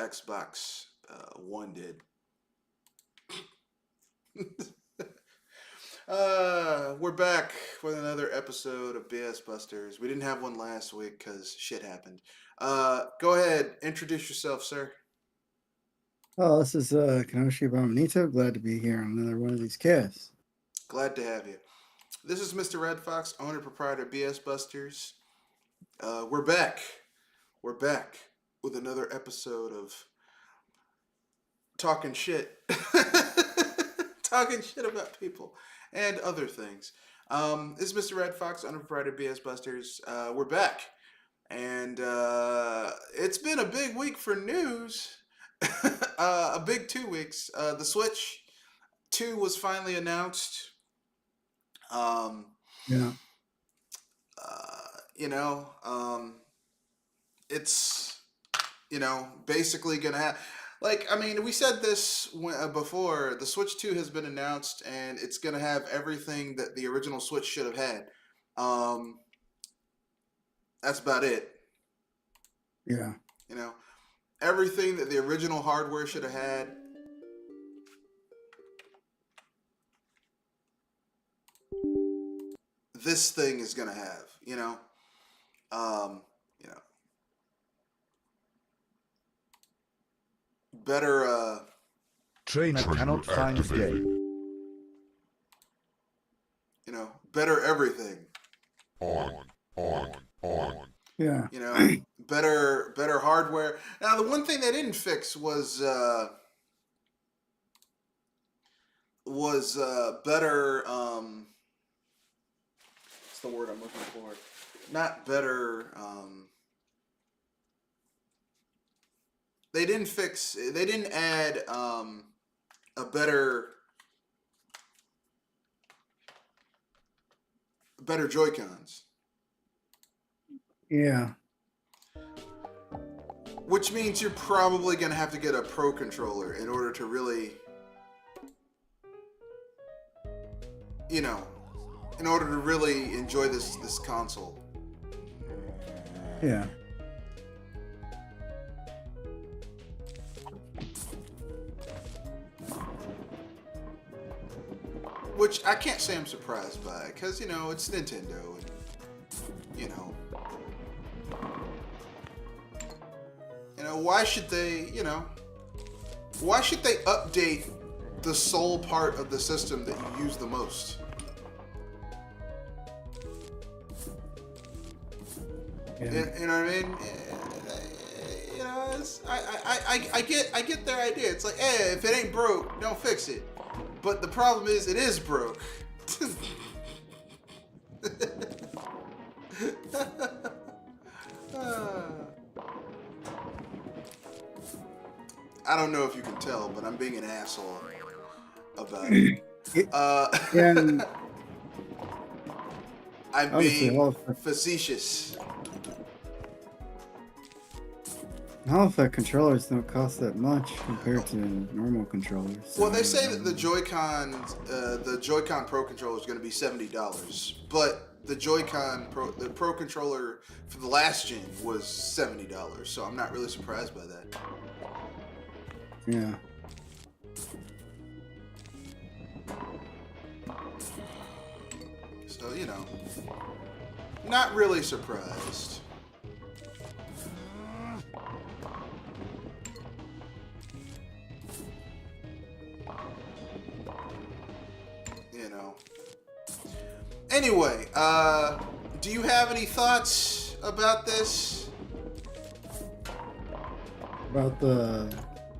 Xbox One did. We're back with another episode of BS Busters. We didn't have one last week because shit happened. Go ahead, introduce yourself, sir. Oh, this is Kenoshi Abominito. Glad to be here on another one of these casts. Glad to have you. This is Mr. Red Fox, owner proprietor BS Busters. We're back. We're back with another episode of talking shit. Talking shit about people and other things. This is Mr. Red Fox, owner proprietor BS Busters. We're back. And it's been a big week for news. A big 2 weeks. The Switch 2 was finally announced. Yeah. It's, basically going to have, we said this before. The Switch 2 has been announced, and it's going to have everything that the original Switch should have had. That's about it. Yeah. Everything that the original hardware should have had. This thing is gonna have, better. Trainer cannot find game. Better everything. On. Yeah. Better hardware. Now, the one thing they didn't fix was better. What's the word I'm looking for? Not better. They didn't fix. They didn't add a better Joy-Cons. Yeah. Which means you're probably going to have to get a Pro controller in order to really, in order to really enjoy this console. Yeah. Which I can't say I'm surprised by, because, it's Nintendo, and, why should they update the sole part of the system that you use the most? Yeah. You know what I mean? I get their idea. It's like, hey, if it ain't broke, don't fix it. But the problem is, it is broke. I don't know if you can tell, but I'm being an asshole about it. Yeah. I'm being facetious. Half controllers don't cost that much compared to normal controllers. So, Well, they say that the Joy-Con Pro controller is going to be $70, but the the Pro controller for the last gen was $70, so I'm not really surprised by that. Yeah. So, not really surprised. Anyway, do you have any thoughts about this? About the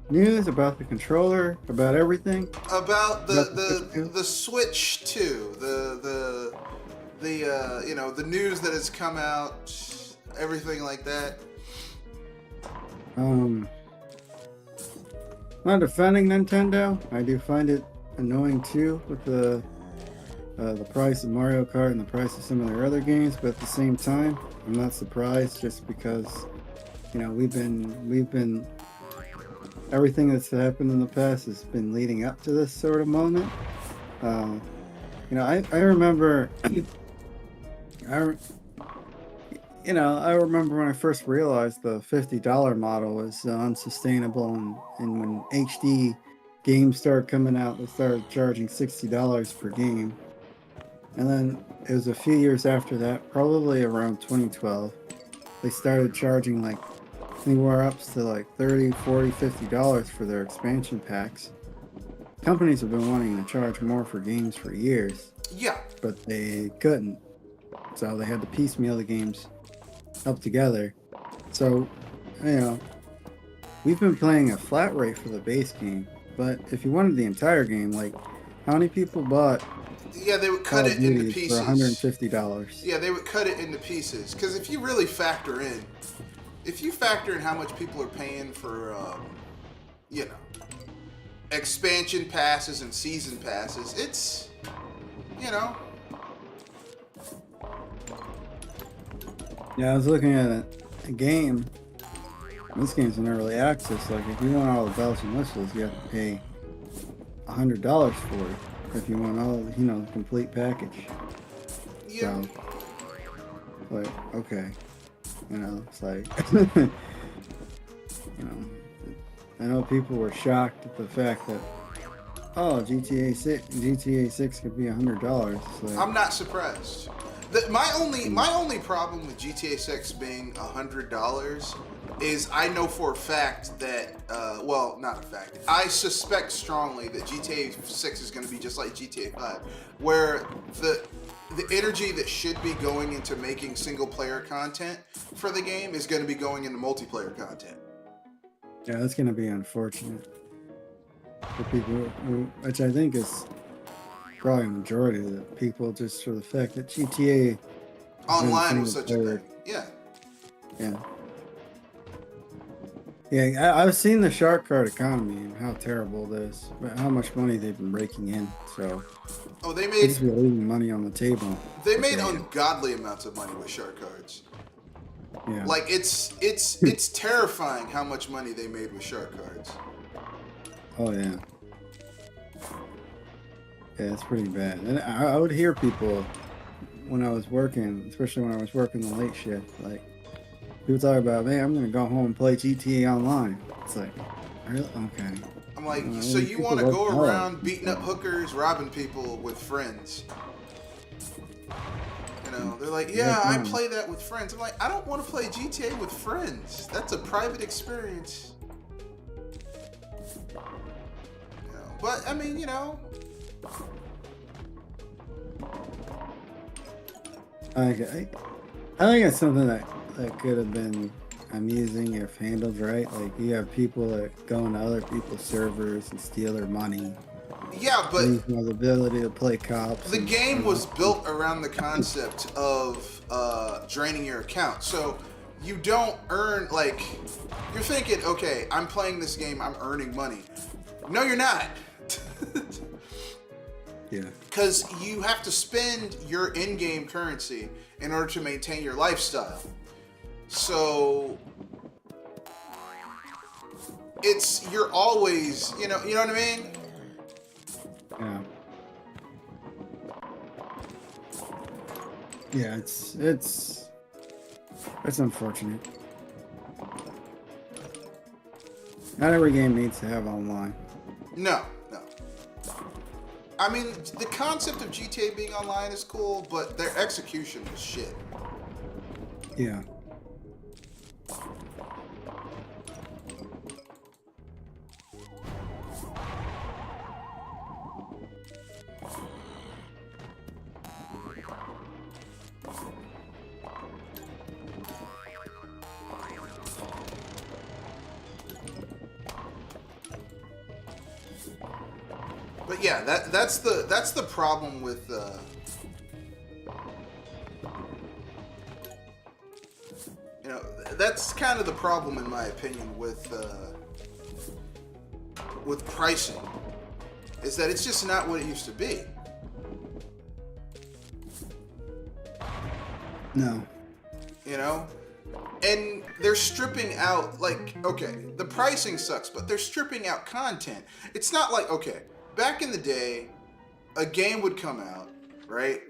news, about the controller, about everything? About the Switch 2, the news that has come out, everything like that. Not defending Nintendo. I do find it annoying too with the price of Mario Kart and the price of some of their other games, but at the same time, I'm not surprised just because, we've been everything that's happened in the past has been leading up to this sort of moment. I remember I remember when I first realized the $50 model was unsustainable, and when HD games started coming out, they started charging $60 per game. And then it was a few years after that, probably around 2012, they started charging like anywhere up to like 30, 40, $50 for their expansion packs. Companies have been wanting to charge more for games for years, Yeah. but they couldn't. So they had to piecemeal the games up together. So, you know, we've been playing a flat rate for the base game, but if you wanted the entire game, like, how many people bought Yeah, they would cut Call of it into Duty for pieces. $150? Yeah, they would cut it into pieces. Because if you really factor in, if you factor in how much people are paying for, you know, expansion passes and season passes, it's, you know, Yeah, I was looking at a game. This game's in early access. Like, if you want all the bells and whistles, you have to pay $100 for it. If you want all, the complete package. yeah. So, like, okay, it's like, I know people were shocked at the fact that, oh, GTA 6 could be $100. Like, I'm not surprised. My only problem with GTA 6 being $100 is I know for a fact that well, not a fact. I suspect strongly that GTA 6 is going to be just like GTA 5, where the energy that should be going into making single player content for the game is going to be going into multiplayer content. yeah, that's gonna be unfortunate for people, which I think is probably a majority of the people, just for the fact that GTA Online was single such a player. thing. Yeah. Yeah. Yeah, I've seen the shark card economy and how terrible it is, but how much money they've been raking in. So Oh, they they made just be leaving money on the table. they made Okay. ungodly amounts of money with shark cards. Yeah. Like it's terrifying how much money they made with shark cards. Oh yeah. Yeah, it's pretty bad. And I would hear people when I was working, especially when I was working the late shift, like people talk about, man, I'm gonna go home and play GTA Online. It's like, really? Okay. I'm like, Well, so you people want to work go hard. around beating up hookers, robbing people with friends? You know, they're like, yeah, I play that with friends. I'm like, I don't want to play GTA with friends. That's a private experience. You know, but I mean, I think it's something that could have been amusing if handled right. Like, you have people that go into other people's servers and steal their money. yeah, but Lose my ability to play cops. the and, game was built around the concept of draining your account. So you don't earn, like, you're thinking, okay, I'm playing this game, I'm earning money. No, you're not. Yeah. Because you have to spend your in-game currency in order to maintain your lifestyle. So you're always, you know what I mean? Yeah. Yeah, it's unfortunate. Not every game needs to have online. No. I mean, the concept of GTA being online is cool, but their execution was shit. Yeah. But yeah, that's the problem with that's kind of the problem in my opinion with pricing, is that it's just not what it used to be. No. You know? And they're stripping out, like, okay, the pricing sucks, but they're stripping out content. It's not like, okay, back in the day, a game would come out, right?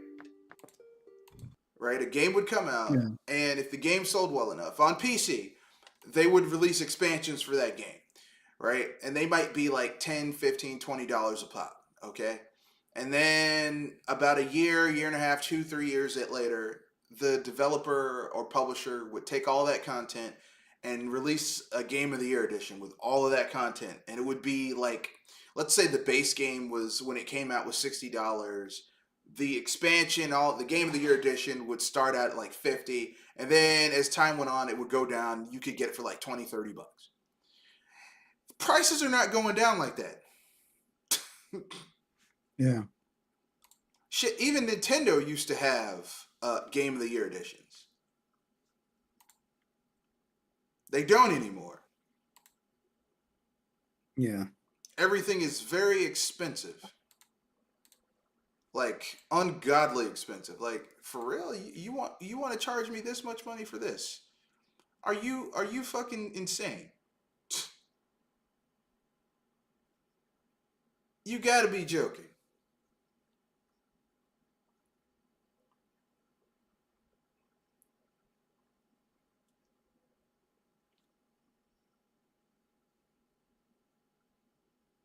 right? A game would come out, Yeah. and if the game sold well enough on PC, they would release expansions for that game, right? And they might be like 10, 15, $20 a pop, okay? And then about a year and a half, 2, 3 years later, the developer or publisher would take all that content and release a Game of the Year edition with all of that content. And it would be like, let's say the base game was, when it came out, was $60. The expansion, all the Game of the Year edition would start at like 50, and then as time went on, it would go down. You could get it for like 20, $30. Prices are not going down like that. Yeah. Shit, even Nintendo used to have Game of the Year editions. They don't anymore. Yeah. Everything is very expensive. Like ungodly expensive. Like for real, you want to charge me this much money for this? Are you fucking insane? You got to be joking.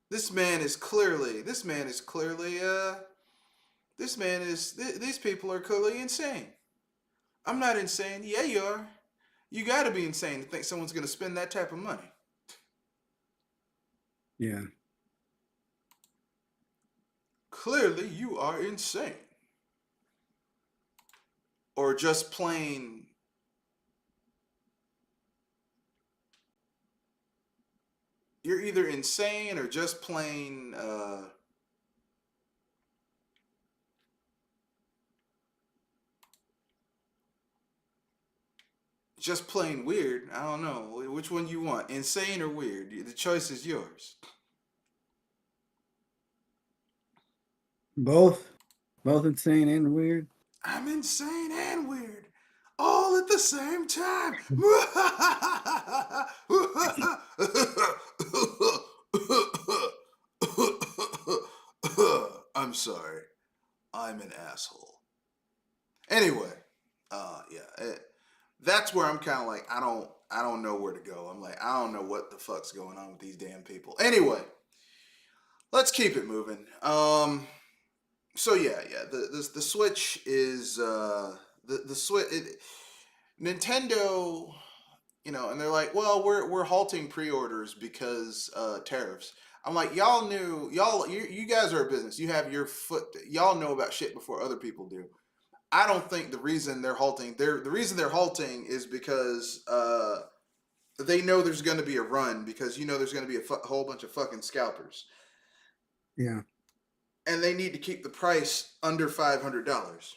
These people are clearly insane. I'm not insane. Yeah, you are. You got to be insane to think someone's going to spend that type of money. Yeah. Clearly, you are insane. Or just plain. You're either insane or just plain. Just plain weird. I don't know. Which one you want? Insane or weird? The choice is yours. Both insane and weird. I'm insane and weird. All at the same time. I'm sorry. I'm an asshole. Anyway, that's where I'm kind of like, I don't know where to go. I'm like, I don't know what the fuck's going on with these damn people. Anyway, let's keep it moving. So the Switch is the Switch. Nintendo, and they're like, well, we're halting pre-orders because tariffs. I'm like, you guys are a business. You have your foot. Y'all know about shit before other people do. I don't think the reason they're halting, is because they know there's going to be a run, because there's going to be a whole bunch of fucking scalpers. Yeah. And they need to keep the price under $500.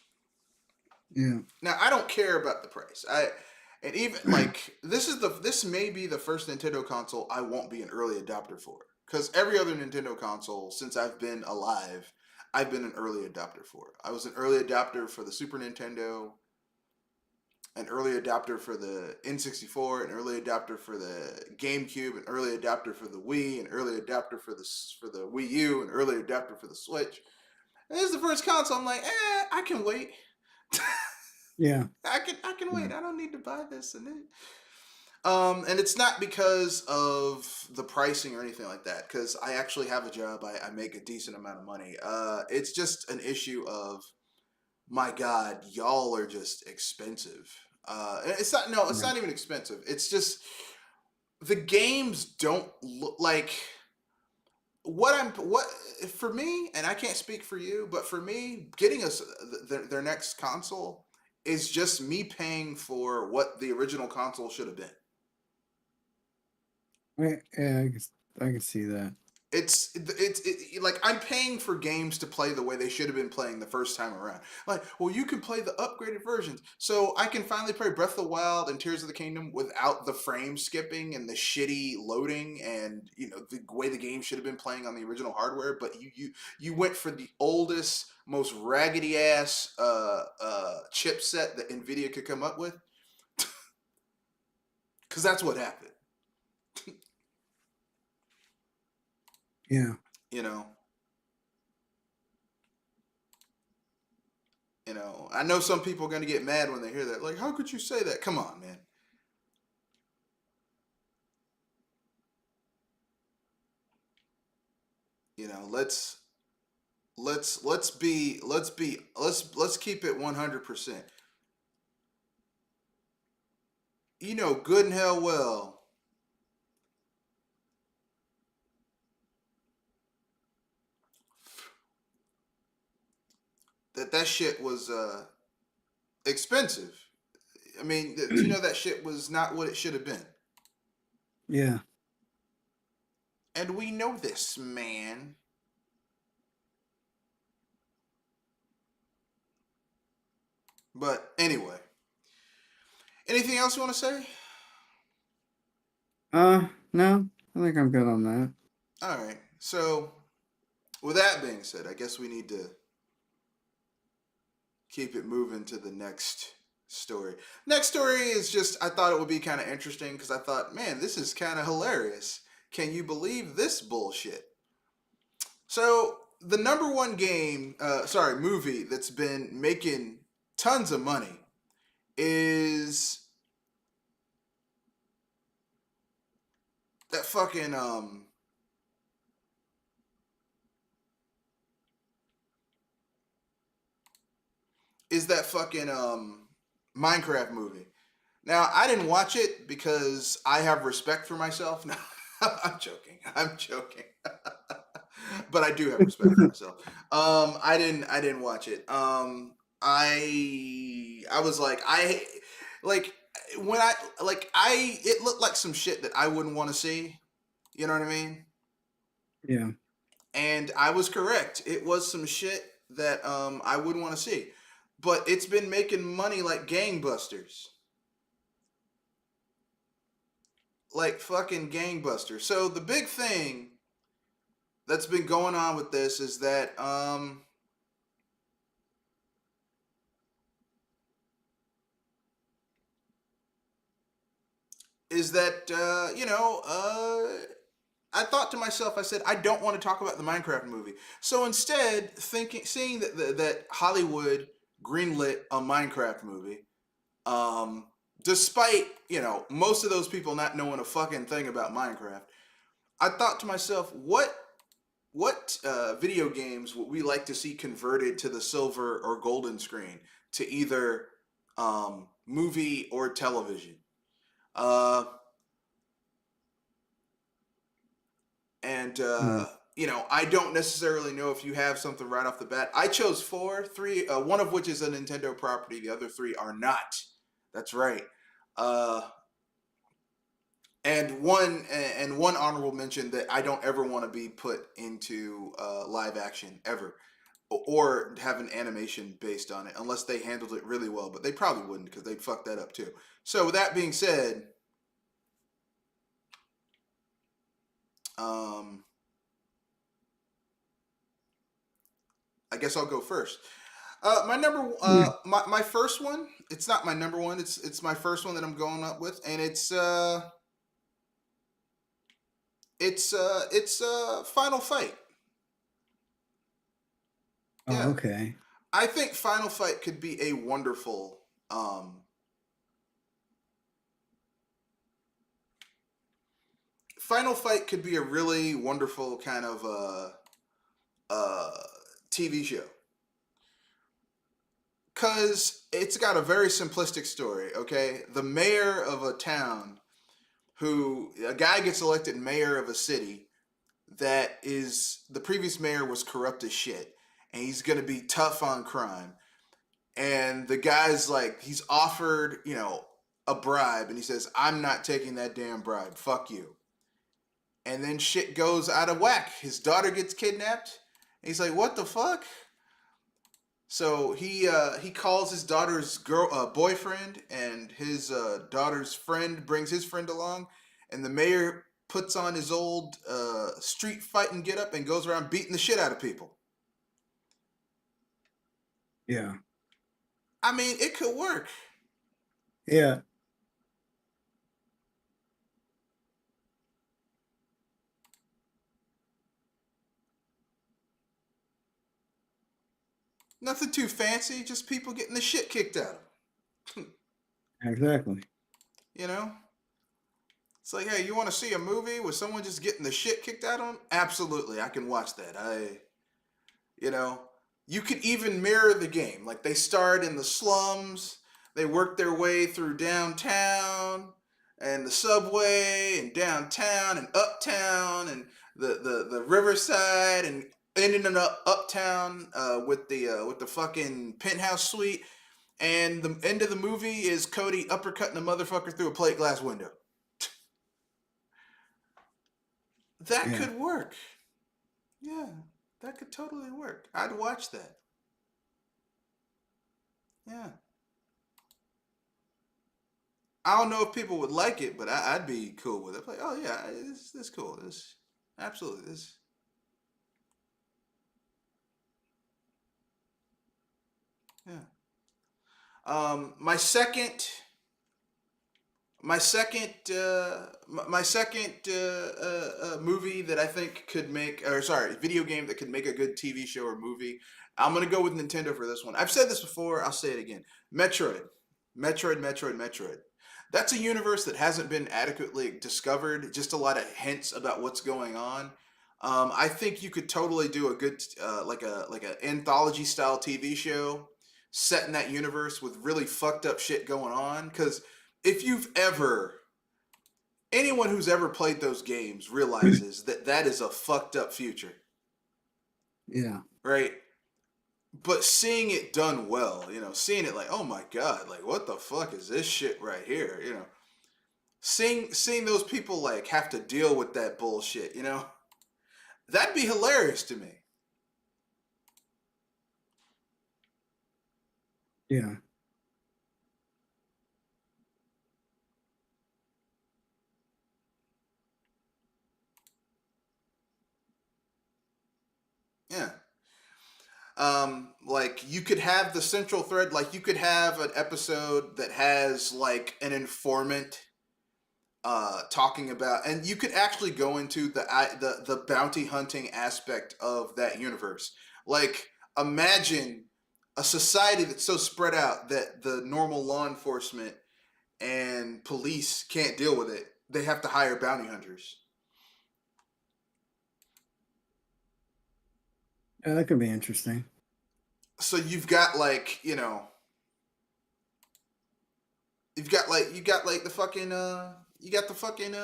Yeah. Now I don't care about the price. And even like this may be the first Nintendo console I won't be an early adopter for, because every other Nintendo console since I've been alive, I've been an early adopter for. I was an early adopter for the Super Nintendo, an early adopter for the N64, an early adopter for the GameCube, an early adopter for the Wii, an early adopter for the Wii U, an early adopter for the Switch. And this is the first console I'm like, I can wait. Yeah. I can wait. I don't need to buy this and it's not because of the pricing or anything like that, because I actually have a job. I make a decent amount of money. It's just an issue of, my God, y'all are just expensive. It's not. No, it's not even expensive. It's just the games don't look like what for me, and I can't speak for you, but for me, getting us their next console is just me paying for what the original console should have been. Yeah, I can see that. It's like I'm paying for games to play the way they should have been playing the first time around. Like, well, you can play the upgraded versions, so I can finally play Breath of the Wild and Tears of the Kingdom without the frame skipping and the shitty loading and the way the game should have been playing on the original hardware. But you went for the oldest, most raggedy ass chipset that Nvidia could come up with, because that's what happened. Yeah. You know, I know some people are going to get mad when they hear that. Like, how could you say that? Come on, man. You know, let's keep it 100%. You know good and hell well that shit was expensive. I mean, you know that shit was not what it should have been. Yeah. And we know this, man. But anyway, anything else you want to say? No, I think I'm good on that. All right. So, with that being said, I guess we need to keep it moving to the next story. Next story is just, I thought it would be kind of interesting because I thought, man, this is kind of hilarious. Can you believe this bullshit? So, the number one movie that's been making tons of money is that fucking Minecraft movie. Now, I didn't watch it because I have respect for myself. No, I'm joking. I'm joking. But I do have respect for myself. I didn't watch it. I was like like when I it looked like some shit that I wouldn't want to see. You know what I mean? Yeah. And I was correct. It was some shit that I wouldn't want to see. But it's been making money like gangbusters. Like fucking gangbusters. So the big thing that's been going on with this is that I thought to myself, I said, I don't want to talk about the Minecraft movie. So instead, seeing that Hollywood greenlit a Minecraft movie, um, despite most of those people not knowing a fucking thing about Minecraft, I thought to myself, what video games would we like to see converted to the silver or golden screen to either movie or television? Uh, and Mm. I don't necessarily know if you have something right off the bat. I chose three, one of which is a Nintendo property. The other three are not. That's right. Uh, and one honorable mention that I don't ever want to be put into live action ever, or have an animation based on it unless they handled it really well. But they probably wouldn't because they'd fuck that up too. So with that being said, um, I guess I'll go first. Yeah. My first one. It's not my number one. It's my first one that I'm going up with, and it's Final Fight. Oh, Yeah, okay. I think Final Fight could be a wonderful. Final Fight could be a really wonderful kind of uh TV show. Cause it's got a very simplistic story. Okay, the mayor of a town, a guy gets elected mayor of a city that is the previous mayor was corrupt as shit, and he's gonna be tough on crime. And the guy's like, he's offered, a bribe, and he says, "I'm not taking that damn bribe. Fuck you." And then shit goes out of whack. His daughter gets kidnapped. And he's like, "What the fuck?" So he calls his daughter's boyfriend, and his daughter's friend brings his friend along, and the mayor puts on his old street fighting get up and goes around beating the shit out of people. Yeah. I mean, it could work. Yeah. Nothing too fancy, just people getting the shit kicked out of them. Exactly. You know? It's like, hey, you want to see a movie with someone just getting the shit kicked out of them? Absolutely, I can watch that. You know, you could even mirror the game. Like they start in the slums, they work their way through downtown and the subway and downtown and uptown and the riverside and ending up uptown with the fucking penthouse suite. And the end of the movie is Cody uppercutting a motherfucker through a plate glass window. That Yeah. could work. Yeah, that could totally work. I'd watch that. Yeah. I don't know if people would like it, but I'd be cool with it. Like, oh yeah, this cool. This absolutely this. Yeah. My second, my second movie that I think could make, or sorry, video game that could make a good TV show or movie. I'm gonna go with Nintendo for this one. I've said this before. I'll say it again. Metroid, Metroid. That's a universe that hasn't been adequately discovered. Just a lot of hints about what's going on. I think you could totally do a good, like a anthology style TV show set in that universe with really fucked up shit going on. Because if you've ever anyone who's ever played those games realizes that that is a fucked up future, Yeah. right? But seeing it done well, seeing it like, oh my god, like what the fuck is this shit right here, seeing those people like have to deal with that bullshit, that'd be hilarious to me. Yeah. Yeah. Like you could have the central thread, like you could have an episode that has like an informant talking about, and you could actually go into the bounty hunting aspect of that universe. Like imagine a society that's so spread out that the normal law enforcement and police can't deal with it. They have to hire bounty hunters. Yeah, that could be interesting. So you've got like, you got like the fucking you got the fucking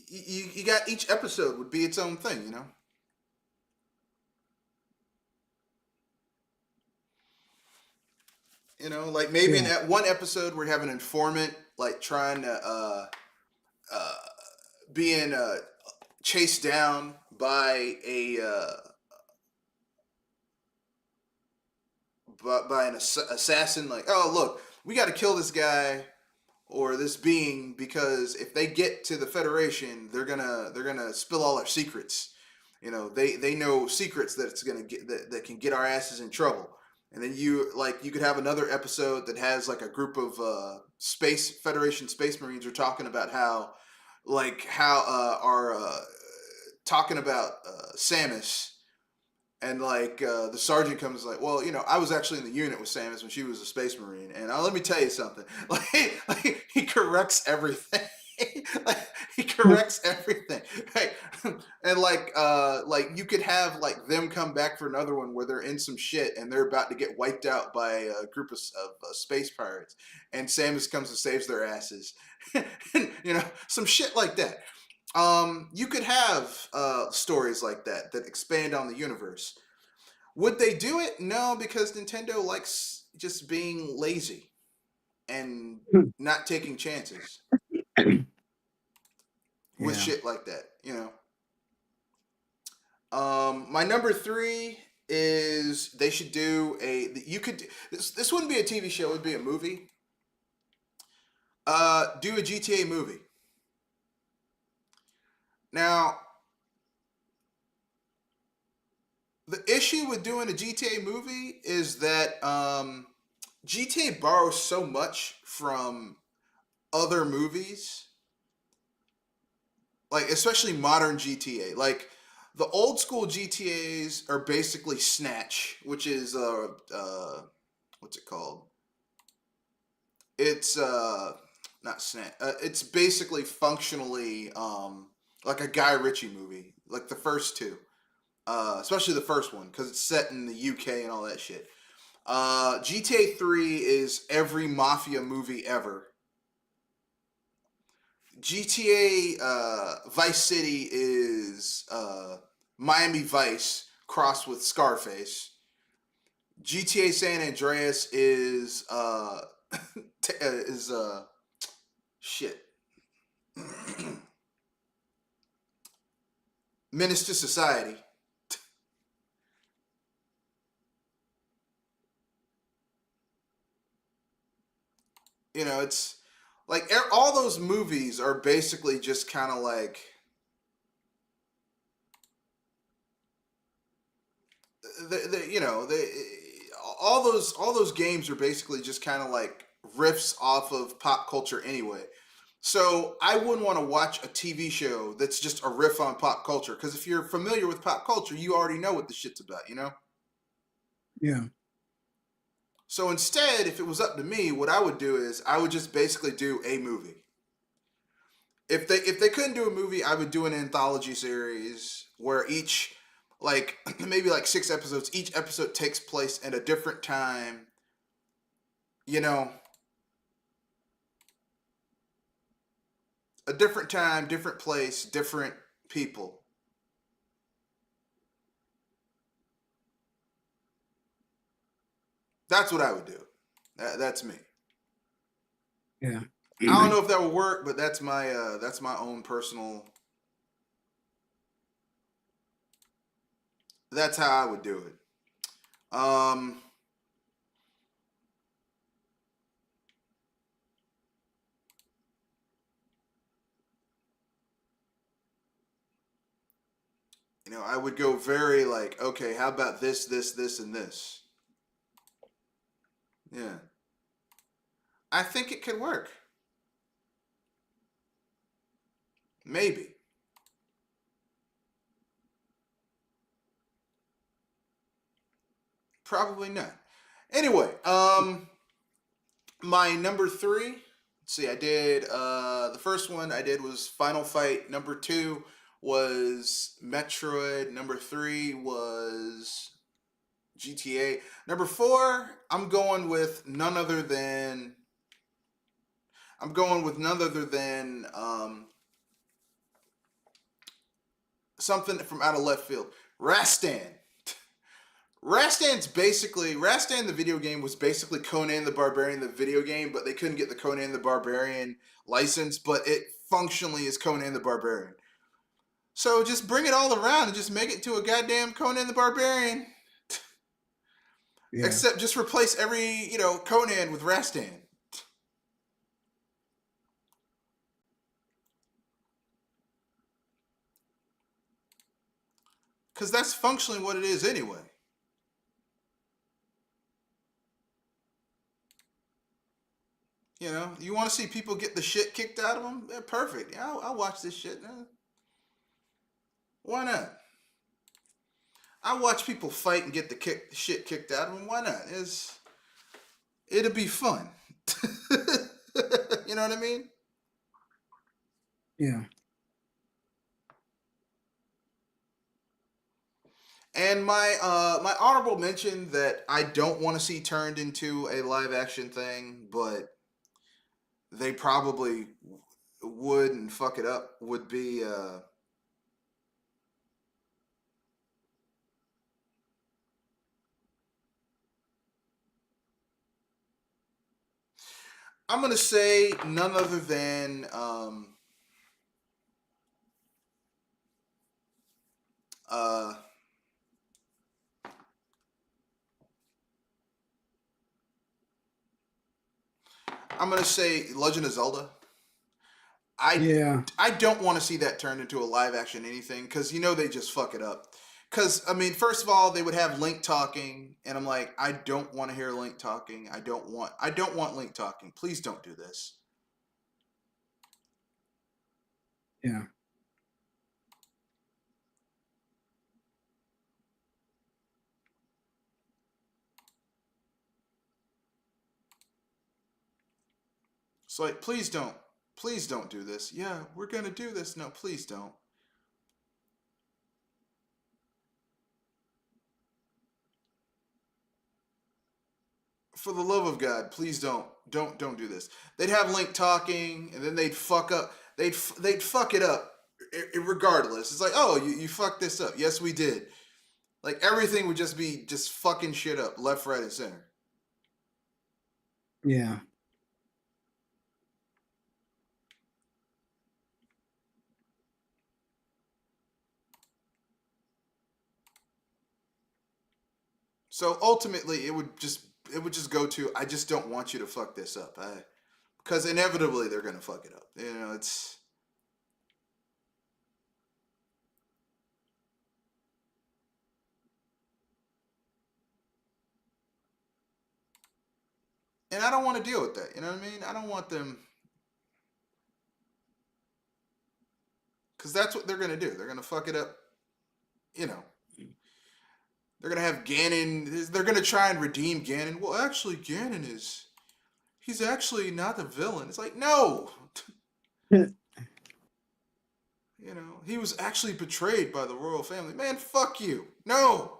you got each episode would be its own thing. Like maybe in Yeah. that one episode we have an informant like trying to uh being chased down by a by an assassin. Like, oh look, we got to kill this guy or this being because if they get to the Federation, they're gonna spill all our secrets. They know secrets that it's gonna get that can get our asses in trouble. And then you could have another episode that has like a group of space Federation space marines are talking about how are talking about Samus, and like the sergeant comes like, well, I was actually in the unit with Samus when she was a space marine, and let me tell you something. Like he corrects everything. Like he corrects everything, right? And like you could have like them come back for another one where they're in some shit and they're about to get wiped out by a group of space pirates, and Samus comes and saves their asses. Some shit like that. You could have stories like that expand on the universe. Would they do it? No, because Nintendo likes just being lazy and not taking chances with Yeah. shit like that. My number three is they should do you could this wouldn't be a TV show, it would be a movie. Do a GTA movie. Now, The issue with doing a GTA movie is that GTA borrows so much from other movies, like especially modern GTA. Like the old school GTA's are basically Snatch, which is what's it called? It's not Snatch. It's basically functionally like a Guy Ritchie movie, like the first two. Especially the first one because it's set in the UK and all that shit. GTA 3 is every mafia movie ever. GTA Vice City is Miami Vice crossed with Scarface. GTA San Andreas is is shit. Menace to Society. It's like all those movies are basically just kind of like they all those games are basically just kind of like riffs off of pop culture anyway. So I wouldn't want to watch a TV show that's just a riff on pop culture because if you're familiar with pop culture, you already know what the shit's about. Yeah. So instead, if it was up to me, what I would do is I would just basically do a movie. If they couldn't do a movie, I would do an anthology series where each like maybe like 6 episodes. Each episode takes place at a different time. You know, a different time, different place, different people. That's what I would do. That's me. Yeah. I don't know if that will work, but that's my own personal. That's how I would do it. I would go very like, okay, how about this, this, this, and this? Yeah. I think it could work. Maybe. Probably not. Anyway, my number three. Let's see. I did the first one I did was Final Fight. Number two was Metroid. Number three was GTA. Number four, I'm going with none other than. Something from out of left field. Rastan. Rastan the video game was basically Conan the Barbarian the video game, but they couldn't get the Conan the Barbarian license, but it functionally is Conan the Barbarian. So just bring it all around and just make it to a goddamn Conan the Barbarian. Yeah. Except just replace every, Conan with Rastan. Because that's functionally what it is anyway. You want to see people get the shit kicked out of them? They're perfect. Yeah, I'll watch this shit. Why not? I watch people fight and get the shit kicked out of them. Why not? It'll be fun. You know what I mean? Yeah. And my honorable mention that I don't want to see turned into a live action thing, but they probably would and fuck it up would be I'm gonna say none other than I'm gonna say Legend of Zelda. I don't want to see that turned into a live action anything because they just fuck it up. Because I mean, first of all, they would have Link talking, and I'm like, I don't want to hear Link talking. I don't want Link talking. Please don't do this. Yeah. It's like, please don't do this. Yeah, we're gonna do this. No, please don't. For the love of God, please don't do this. They'd have Link talking, and then they'd fuck up. They'd fuck it up, regardless. It's like, oh, you fucked this up. Yes, we did. Like everything would just be just fucking shit up, left, right, and center. Yeah. So ultimately, it would just go to, I just don't want you to fuck this up. Because inevitably they're gonna fuck it up. You know, it's. And I don't want to deal with that. You know what I mean? I don't want them. Because that's what they're going to do. They're going to fuck it up. You know, they're going to have Ganon. They're going to try and redeem Ganon. Well, actually, Ganon is. He's actually not the villain. It's like, no! You know, he was actually betrayed by the royal family. Man, fuck you. No!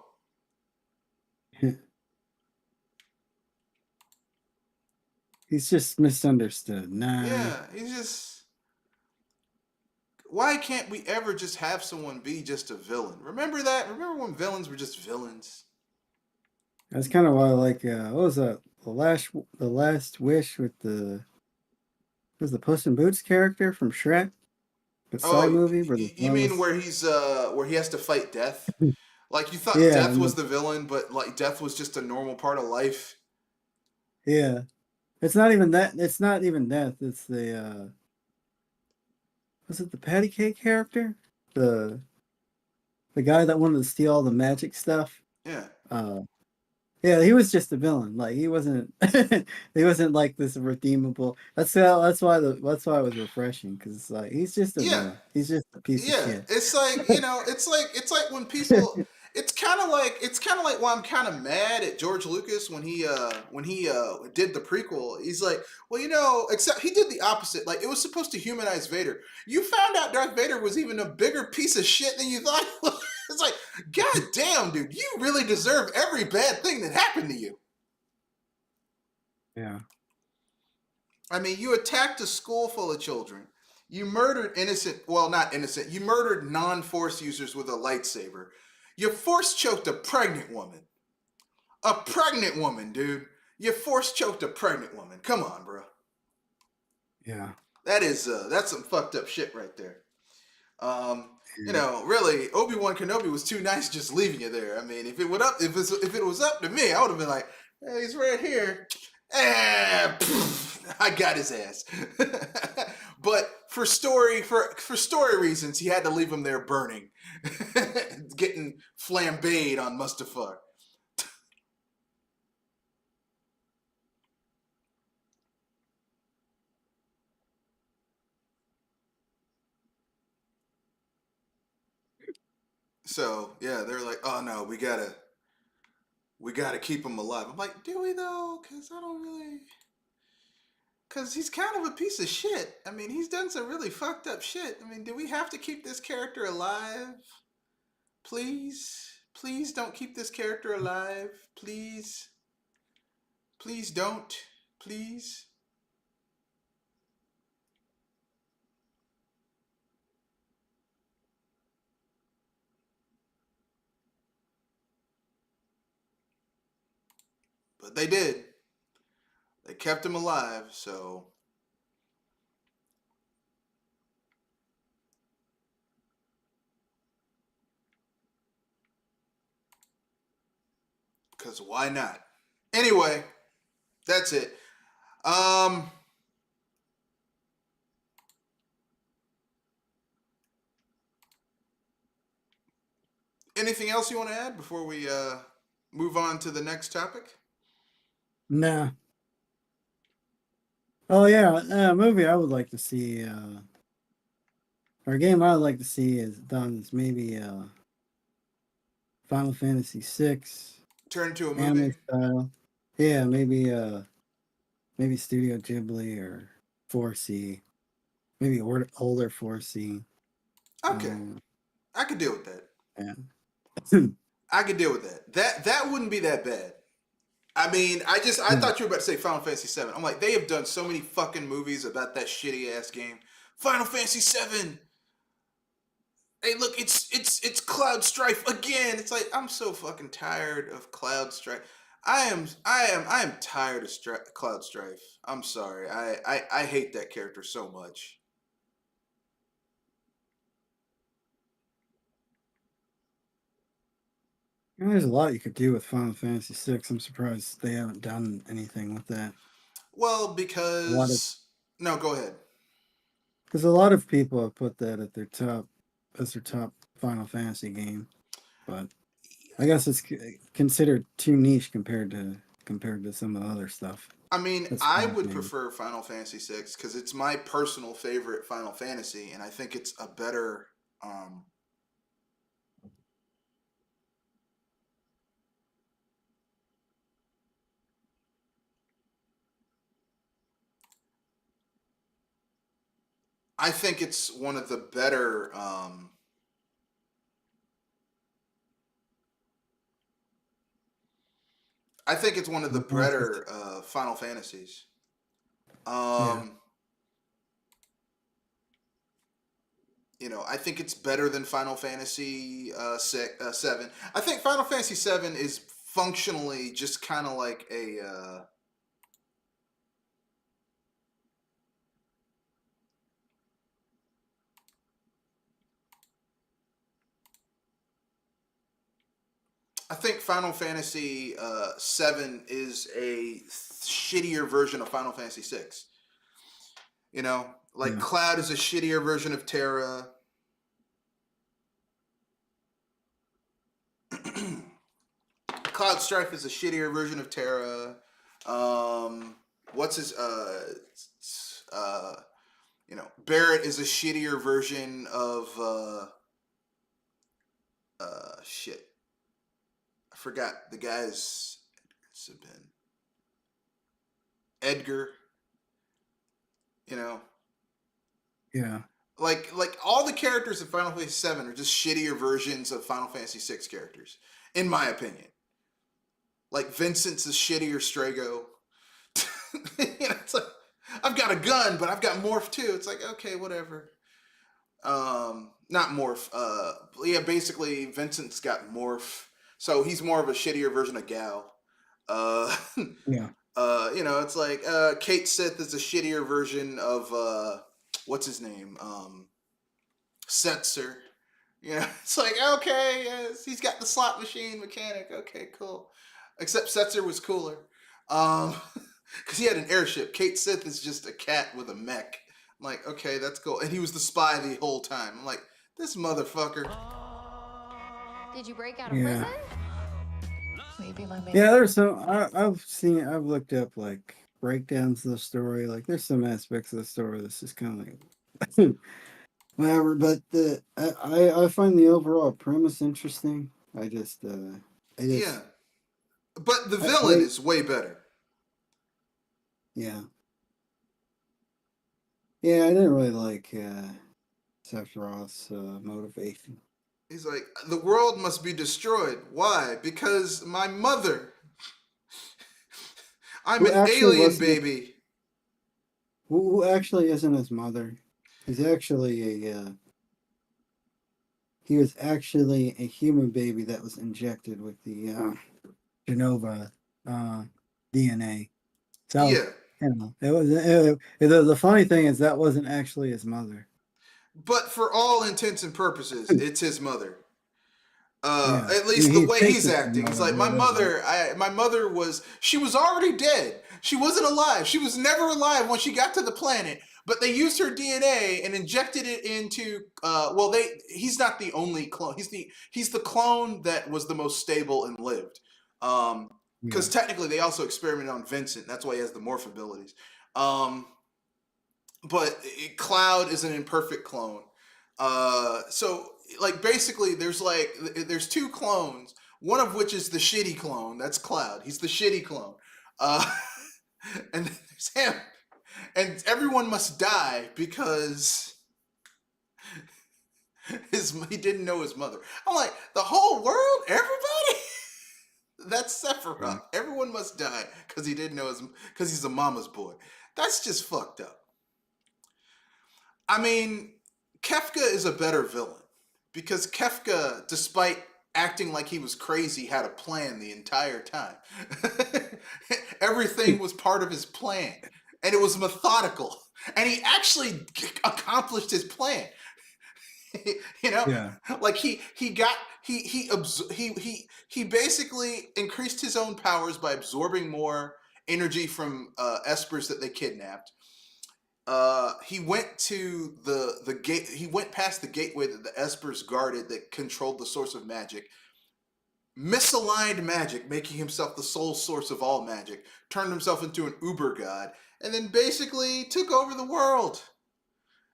He's just misunderstood. Nah. Yeah, he's just. Why can't we ever just have someone be just a villain? Remember that? Remember when villains were just villains? That's kind of why I like what was that? The last wish with the was the Puss in Boots character from Shrek? The side Oh, movie where the you one mean was where he has to fight death? Like you thought yeah, death was the villain, but like death was just a normal part of life. yeah. It's not even that. It's not even death. It's the was it the patty cake character? The the guy that wanted to steal all the magic stuff. Yeah. Uh, yeah, he was just a villain. Like he wasn't. He wasn't like this redeemable. That's why it was refreshing because it's like he's just a Yeah. villain. He's just a piece of Yeah. shit. It's like, you know, it's like when people it's kind of like why I'm kind of mad at George Lucas when he did the prequel. He's like, well, you know, except he did the opposite. Like it was supposed to humanize Vader. You found out Darth Vader was even a bigger piece of shit than you thought he was. It's like, god damn, dude, you really deserve every bad thing that happened to you. Yeah. I mean, you attacked a school full of children. You murdered innocent, well, not innocent, you murdered non force users with a lightsaber. You force choked a pregnant woman. A pregnant woman, dude. You force choked a pregnant woman. Come on, bro. Yeah. That's some fucked up shit right there. You Yeah. know, really, Obi-Wan Kenobi was too nice just leaving you there. I mean, if it was up to me, I would have been like, hey, he's right here. I got his ass. But for story reasons, he had to leave him there burning, getting flambéed on Mustafar. So yeah, they're like, oh no, we gotta keep him alive. I'm like, do we though? Because I don't really. Because he's kind of a piece of shit. I mean, he's done some really fucked up shit. I mean, do we have to keep this character alive? Please? Please don't keep this character alive. Please? Please don't. Please? But they did. They kept him alive, so. Because why not? Anyway, that's it. Um. Anything else you want to add before we move on to the next topic? Nah. Oh yeah, a movie I would like to see, or a game I would like to see is done is maybe Final Fantasy VI Turn into a movie? anime style. Yeah, maybe Studio Ghibli or 4C, maybe older 4C. Okay, I could deal with that. Yeah. I could deal with that. That wouldn't be that bad. I mean, I Yeah. thought you were about to say Final Fantasy VII. I'm like, they have done so many fucking movies about that shitty ass game. Final Fantasy VII. Hey, look, it's Cloud Strife again. It's like I'm so fucking tired of Cloud Strife. I am tired of Cloud Strife. I'm sorry. I hate that character so much. And there's a lot you could do with Final Fantasy VI. I'm surprised they haven't done anything with that. Well, A lot of because no, go ahead. because a lot of people have put that at their top as their top Final Fantasy game, but I guess it's considered too niche compared to some of the other stuff. I mean, That's I my would opinion. prefer Final Fantasy VI because it's my personal favorite Final Fantasy, and I think it's a better. I think it's one of the better. I think it's one of the Final Fantasy. better Final Fantasies. Yeah, Um, I think it's better than Final Fantasy Seven. I think Final Fantasy Seven is functionally just kind of like a. I think Final Fantasy Seven is a shittier version of Final Fantasy Six. Like yeah, Cloud is a shittier version of Terra. Cloud Strife is a shittier version of Terra. What's his Barrett is a shittier version of shit. I forgot the guy's it's been Edgar, you know. yeah, Like all the characters in Final Fantasy VII are just shittier versions of Final Fantasy VI characters, in my opinion. Like Vincent's a shittier Strago. It's like I've got a gun, but I've got morph too. It's like okay, whatever. Not morph. Yeah, basically Vincent's got morph, so he's more of a shittier version of Gal. Uh, yeah, it's like Kate Sith is a shittier version of what's his name? Setzer. It's like okay, yes, he's got the slot machine mechanic. Okay, cool. Except Setzer was cooler, because he had an airship. Kate Sith is just a cat with a mech. I'm like, okay, that's cool. And he was the spy the whole time. I'm like, this motherfucker. Did you break out of yeah. prison? Maybe my man. Yeah, there's some I've looked up like breakdowns of the story. Like there's some aspects of the story that's just kind of like whatever. But I find the overall premise interesting. Yeah, but the I villain is way better. yeah, yeah. I didn't really like Sephiroth's motivation. He's like, the world must be destroyed. Why? Because my mother. I'm Who an actually alien wasn't baby. who actually isn't his mother? He's actually he was actually a human baby that was injected with the Genova DNA. So Yeah, it was the funny thing is that wasn't actually his mother. but for all intents and purposes, it's his mother. Yeah, At least the he way thinks he's it's his acting. It's mother, like my whatever. mother. My mother was. She was already dead. She wasn't alive. She was never alive when she got to the planet. But they used her DNA and injected it into. He's not the only clone. He's the clone that was the most stable and lived. Because technically they also experimented on Vincent. That's why he has the morph abilities. But Cloud is an imperfect clone. So like basically there's two clones, one of which is the shitty clone. That's Cloud. He's the shitty clone. And there's him. And everyone must die because he didn't know his mother. I'm like, the whole world, everybody? That's Sephiroth. Yeah. Everyone must die because because he's a mama's boy. That's just fucked up. I mean, Kefka is a better villain because Kefka, despite acting like he was crazy, had a plan the entire time. Everything was part of his plan, and it was methodical, and he actually accomplished his plan. Yeah. Like he basically increased his own powers by absorbing more energy from espers that they kidnapped. He went to the gate. He went past the gateway that the espers guarded that controlled the source of magic. Misaligned magic, making himself the sole source of all magic. Turned himself into an uber god, and then basically took over the world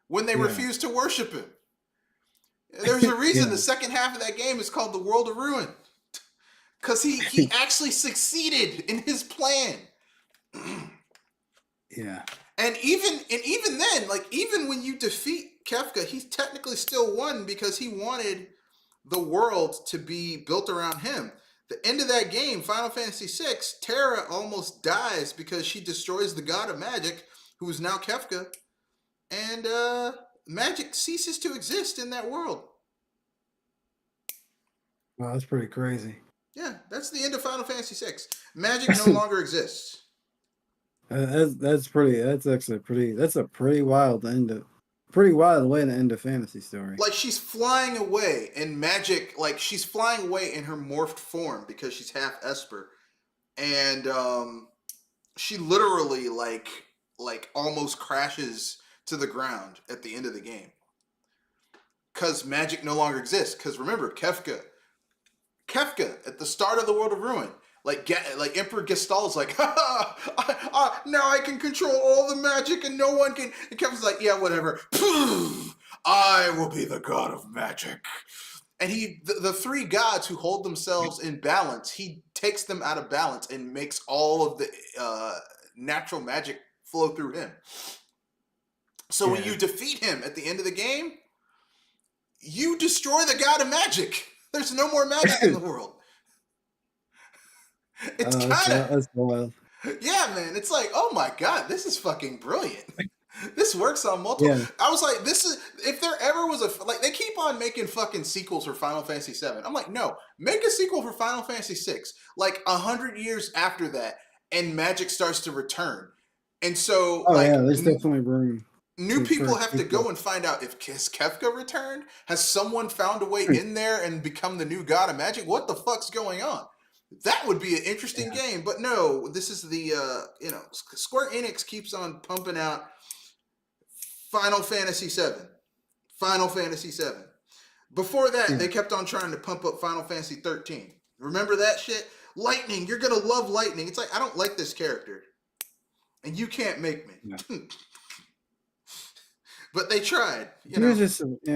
when they refused to worship him. There's a reason the second half of that game is called the World of Ruin, because he actually succeeded in his plan. Yeah. And even then, like even when you defeat Kefka, he's technically still won because he wanted the world to be built around him. The end of that game, Final Fantasy VI, Terra almost dies because she destroys the god of magic, who is now Kefka, and magic ceases to exist in that world. Wow, that's pretty crazy. Yeah, that's the end of Final Fantasy VI. Magic no longer exists. That's a pretty wild way to end a fantasy story. Like she's flying away in magic, like she's flying away in her morphed form because she's half Esper, and she literally like almost crashes to the ground at the end of the game because magic no longer exists. Because remember, Kefka at the start of the World of Ruin, like Emperor Gestalt is like, now I can control all the magic and no one can. And Kefka's like, yeah, whatever. I will be the god of magic. And the three gods who hold themselves in balance, he takes them out of balance and makes all of the natural magic flow through him. So when you defeat him at the end of the game, you destroy the god of magic. There's no more magic in the world. It's that's wild. Yeah, man. It's like, oh my god, this is fucking brilliant. This works on multiple. Yeah. I was like, if there ever was they keep on making fucking sequels for Final Fantasy VII. I'm like, no, make a sequel for Final Fantasy VI, like 100 years after that, and magic starts to return. And so, there's definitely room. New people have to go and find out if Kefka returned. Has someone found a way in there and become the new god of magic? What the fuck's going on? That would be an interesting game. But no, this is the Square Enix keeps on pumping out Final Fantasy VII. Final Fantasy VII. Before that, they kept on trying to pump up Final Fantasy 13. Remember that shit? Lightning, you're gonna love Lightning. It's like, I don't like this character, and you can't make me. Yeah. But they tried.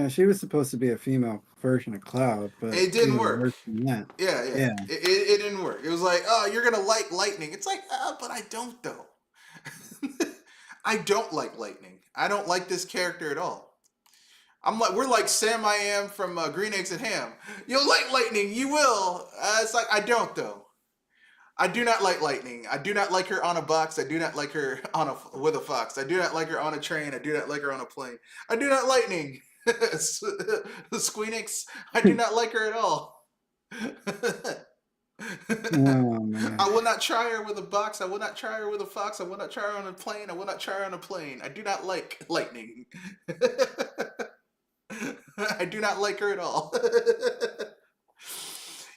She was supposed to be a female version of Cloud, but it didn't work. Yeah. It didn't work. It was like, oh, you're gonna like Lightning. It's like, but I don't though. I don't like Lightning. I don't like this character at all. We're like Sam I Am from Green Eggs and Ham. You'll like Lightning, you will. It's like, I don't though. I do not like Lightning. I do not like her on a box. I do not like her with a fox. I do not like her on a train. I do not like her on a plane. I do not Lightning. The Squeenix. I do not like her at all. Oh, man. I will not try her with a box. I will not try her with a fox. I will not try her on a plane. I will not try her on a plane. I do not like Lightning. I do not like her at all.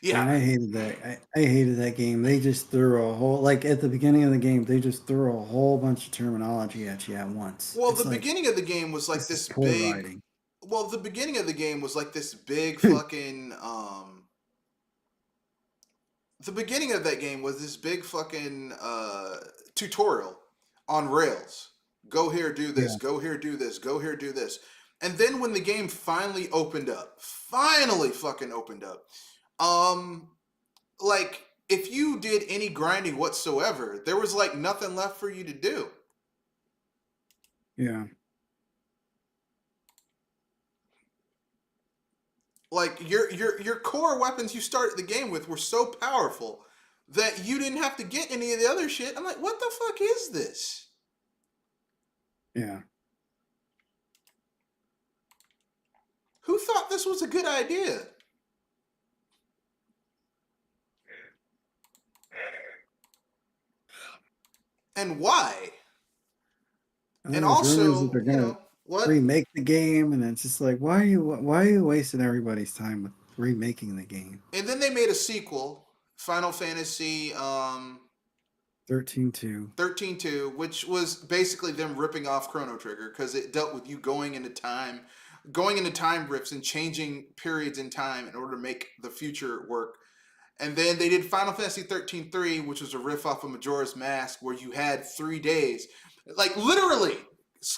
Yeah. Man, I hated that. I hated that game. They just threw a whole like at the beginning of the game. They just threw a whole bunch of terminology at you at once. Well, the It's like beginning of the game was like this is this poor big. writing. Well, the beginning of the game was like this big fucking. The beginning of that game was this big fucking tutorial on rails. Go here, do this. Yeah, Go here, do this. Go here, do this. And then when the game finally fucking opened up, um, like if you did any grinding whatsoever, there was like nothing left for you to do. yeah, Like your core weapons you started the game with were so powerful that you didn't have to get any of the other shit. I'm like, what the fuck is this? yeah. Who thought this was a good idea? And why? And There's rumors that also, they're gonna what? remake the game, and it's just like, why are you wasting everybody's time with remaking the game? And then they made a sequel, Final Fantasy 13-2. 13-2, which was basically them ripping off Chrono Trigger because it dealt with you going into time rifts and changing periods in time in order to make the future work. And then they did Final Fantasy 13-3, which was a riff off of Majora's Mask, where you had 3 days. Like, literally,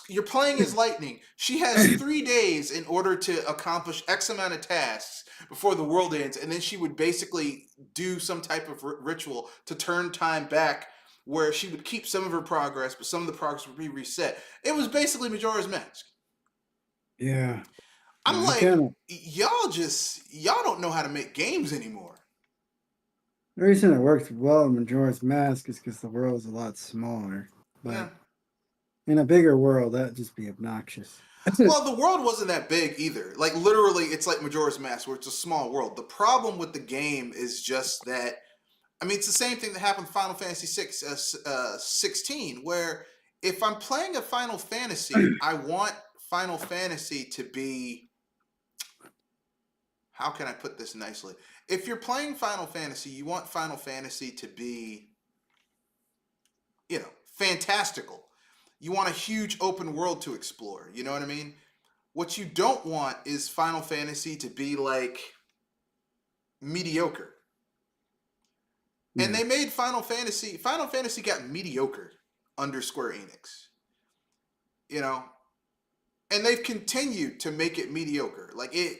you're playing as Lightning. She has 3 days in order to accomplish X amount of tasks before the world ends. And then she would basically do some type of ritual to turn time back, where she would keep some of her progress, but some of the progress would be reset. It was basically Majora's Mask. Yeah, I'm yeah. I like, kind of y'all don't know how to make games anymore. the reason it works well in Majora's Mask is because the world is a lot smaller. Yeah. But in a bigger world, that'd just be obnoxious. Well, the world wasn't that big either. Like, literally, it's like Majora's Mask, where it's a small world. The problem with the game is just that, I mean, it's the same thing that happened with Final Fantasy 16, where if I'm playing a Final Fantasy, I want Final Fantasy to be, how can I put this nicely? If you're playing Final Fantasy, you want Final Fantasy to be, fantastical. You want a huge open world to explore. You know what I mean? What you don't want is Final Fantasy to be like mediocre. And Yeah, they made Final Fantasy got mediocre under Square Enix. You know? And they've continued to make it mediocre. Like it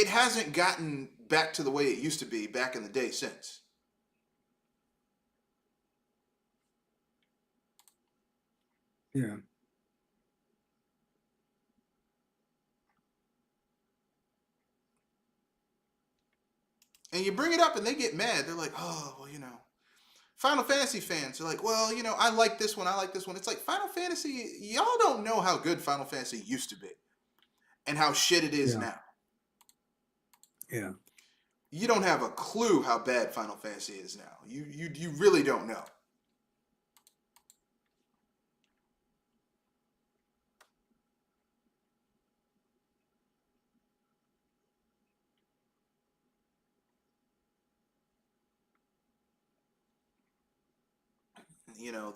hasn't gotten back to the way it used to be back in the day since. yeah, And you bring it up and they get mad. They're like, oh, well, Final Fantasy fans are like, well, I like this one. I like this one. It's like Final Fantasy, y'all don't know how good Final Fantasy used to be and how shit it is yeah, now. yeah. You don't have a clue how bad Final Fantasy is now. You really don't know.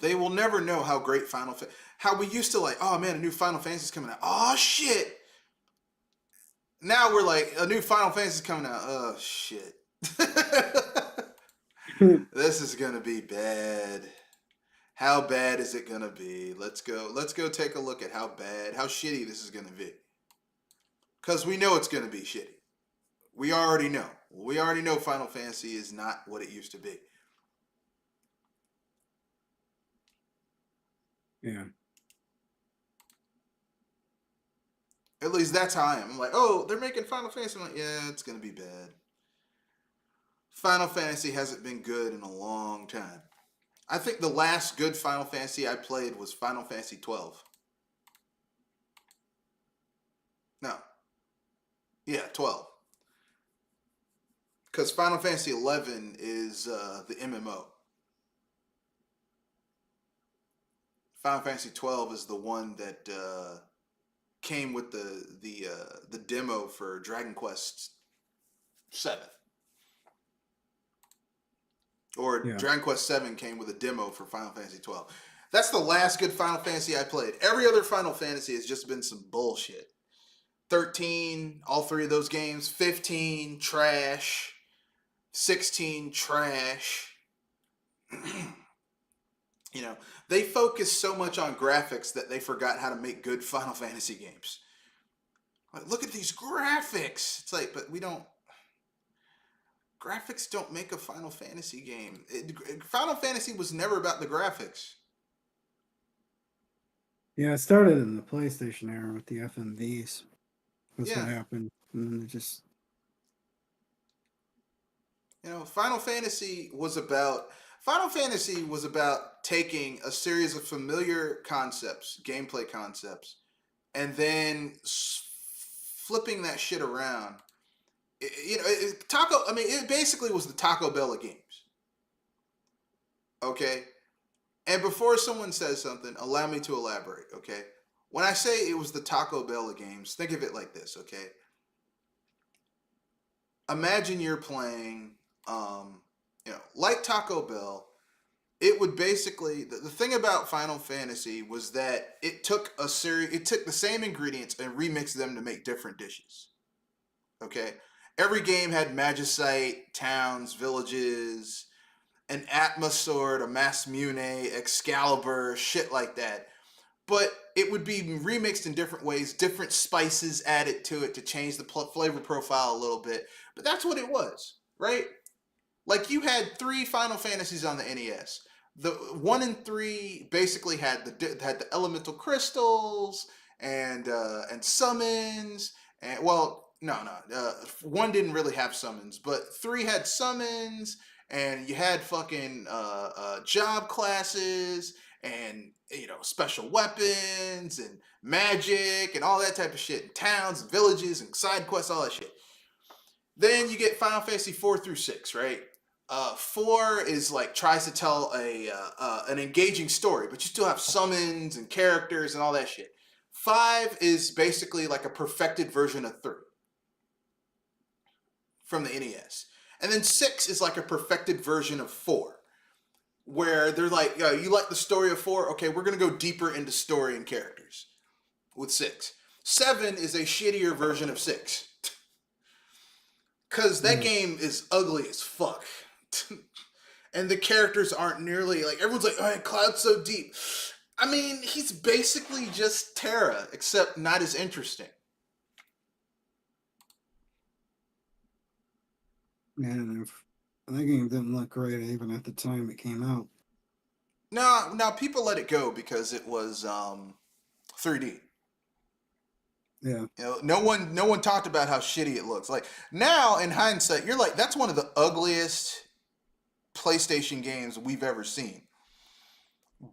They will never know how great how we used to like, oh man, a new Final Fantasy's coming out. Oh shit. Now we're like, a new Final Fantasy's coming out. Oh shit. This is gonna be bad. How bad is it gonna be? Let's go take a look at how shitty this is gonna be. Because we know it's gonna be shitty. We already know. We already know Final Fantasy is not what it used to be. Yeah. At least that's how I am. I'm like, oh, they're making Final Fantasy. I'm like, yeah, it's gonna be bad. Final Fantasy hasn't been good in a long time. I think the last good Final Fantasy I played was Final Fantasy 12. No. Yeah, 12. Because Final Fantasy 11 is the MMO. Final Fantasy 12 is the one that came with the demo for Dragon Quest 7. Or Yeah. Dragon Quest 7 came with a demo for Final Fantasy 12. That's the last good Final Fantasy I played. Every other Final Fantasy has just been some bullshit. 13, all three of those games. 15, trash. 16, trash. You know, they focus so much on graphics that they forgot how to make good Final Fantasy games. Like, look at these graphics. It's like, but we don't. Graphics don't make a Final Fantasy game. Final Fantasy was never about the graphics. Yeah, it started in the PlayStation era with the FMVs. That's Yeah. what happened. And then it just. You know, Final Fantasy was about taking a series of familiar concepts, gameplay concepts, and then flipping that shit around. It basically was the Taco Bell of games. Okay? And before someone says something, allow me to elaborate, okay? When I say it was the Taco Bell of games, think of it like this, okay? Imagine you're playing, like Taco Bell. It would basically, the thing about Final Fantasy was that it took the same ingredients and remixed them to make different dishes. Okay? Every game had Magicite, towns, villages, an Atma sword, a Mass Mune, Excalibur, shit like that. But it would be remixed in different ways, different spices added to it to change the flavor profile a little bit. But that's what it was, right? Like, you had 3 Final Fantasies on the NES. The 1 and 3 basically had the elemental crystals and summons, and well, no, 1 didn't really have summons, but 3 had summons, and you had fucking job classes, and special weapons and magic and all that type of shit, and towns and villages and side quests, all that shit. Then you get Final Fantasy 4 through 6, right? 4 is like tries to tell an engaging story, but you still have summons and characters and all that shit. 5 is basically like a perfected version of 3 from the NES, and then 6 is like a perfected version of 4, where they're like, you like the story of 4? Okay, we're gonna go deeper into story and characters with 6. 7 is a shittier version of 6. Because that game is ugly as fuck. And the characters aren't nearly, like, everyone's like, oh, Cloud's so deep. I mean, he's basically just Terra, except not as interesting. And that game didn't look great even at the time it came out. Now people let it go because it was 3D. Yeah. No one talked about how shitty it looks. Like, now in hindsight, you're like, that's one of the ugliest PlayStation games we've ever seen.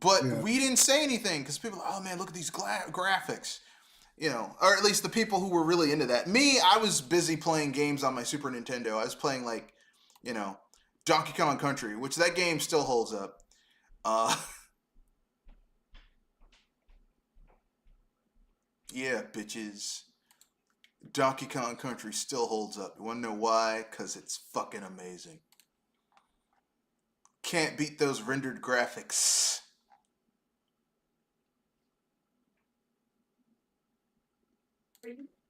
But we didn't say anything because people are, oh man, look at these graphics. Or at least the people who were really into that. Me, I was busy playing games on my Super Nintendo. I was playing Donkey Kong Country, which that game still holds up. Yeah, bitches. Donkey Kong Country still holds up. You wanna know why? Because it's fucking amazing. Can't beat those rendered graphics.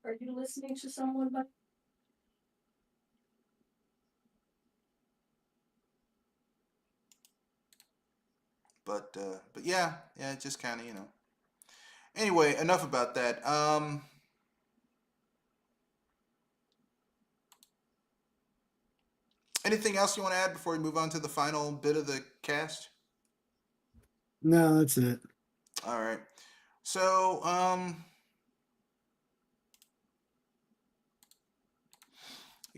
Are you listening to someone? But yeah, just kind of, Anyway, enough about that. Anything else you want to add before we move on to the final bit of the cast? No, that's it. All right. So, I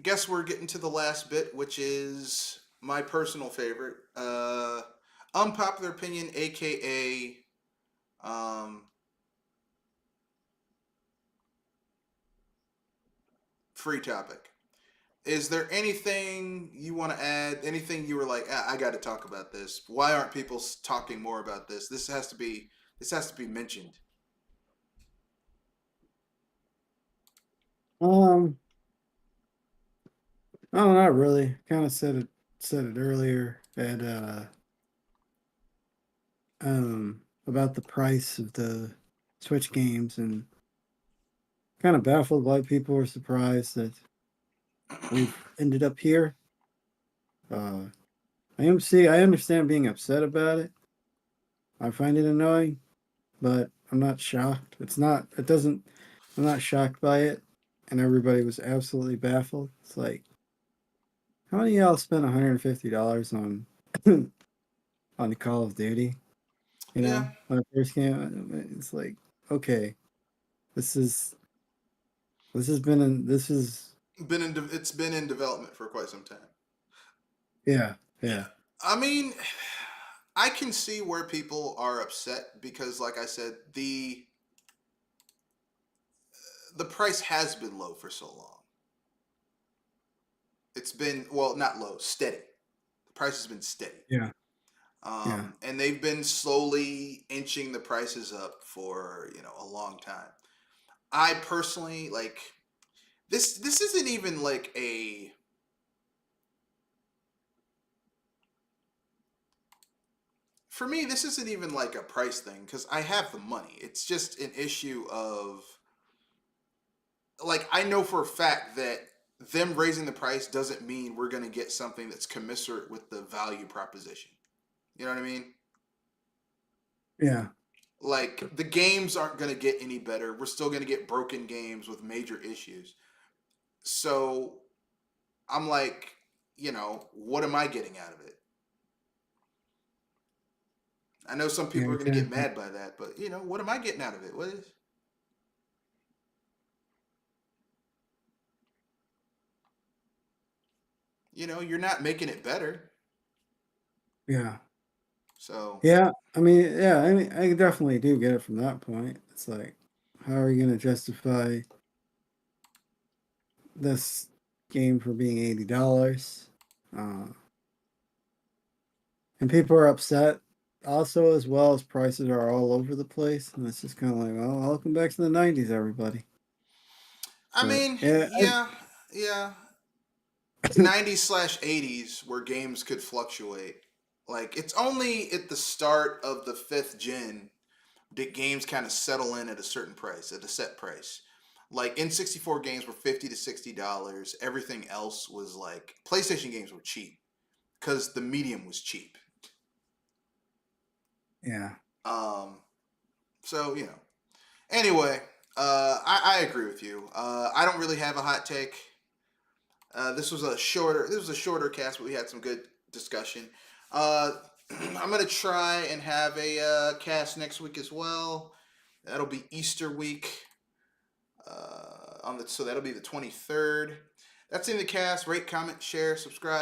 guess we're getting to the last bit, which is my personal favorite. Unpopular opinion, aka free topic. Is there anything you want to add? Anything you were like, I got to talk about this. Why aren't people talking more about this? This has to be mentioned. Oh, not really. Kind of said it earlier at about the price of the Switch games, and kind of baffled why people were surprised that we've ended up here. Uh, I understand being upset about it. I find it annoying, but I'm not shocked. It's not. It doesn't. I'm not shocked by it, and everybody was absolutely baffled. It's like, how many of y'all spent $150 on on the Call of Duty? You Yeah, know, when it first came out, it's like, okay, this is this has been in this is it's been in development for quite some time. yeah, Yeah. yeah, I mean, I can see where people are upset because, like I said, the price has been low for so long. It's been, well, not low, steady. The price has been steady. yeah, yeah, And they've been slowly inching the prices up for, a long time. I personally like this isn't even like a for me, this isn't even like a price thing because I have the money. It's just an issue of, like, I know for a fact that them raising the price doesn't mean we're going to get something that's commensurate with the value proposition. You know what I mean? yeah, Like, the games aren't going to get any better. We're still going to get broken games with major issues. So I'm like, what am I getting out of it? I know some yeah, people are going to get exactly. mad by that, but what am I getting out of it? What is, you're not making it better. Yeah, So, yeah. I mean, I definitely do get it from that point. It's like, how are you going to justify this game for being $80? Uh, and people are upset also, as well, as prices are all over the place, and it's just kind of like, well, welcome back to the '90s, everybody. I But mean, yeah, yeah, yeah. 90s slash 80s where games could fluctuate. Like, it's only at the start of the fifth gen that games kind of settle in at a certain price, at a set price. Like, N64 games were $50 to $60. Everything else was like PlayStation games were cheap because the medium was cheap. yeah, Um, so Anyway, I agree with you. I don't really have a hot take. This was a shorter cast, but we had some good discussion. Uh, I'm gonna try and have a cast next week as well. That'll be Easter week. So that'll be the 23rd. That's in the cast. Rate, comment, share, subscribe.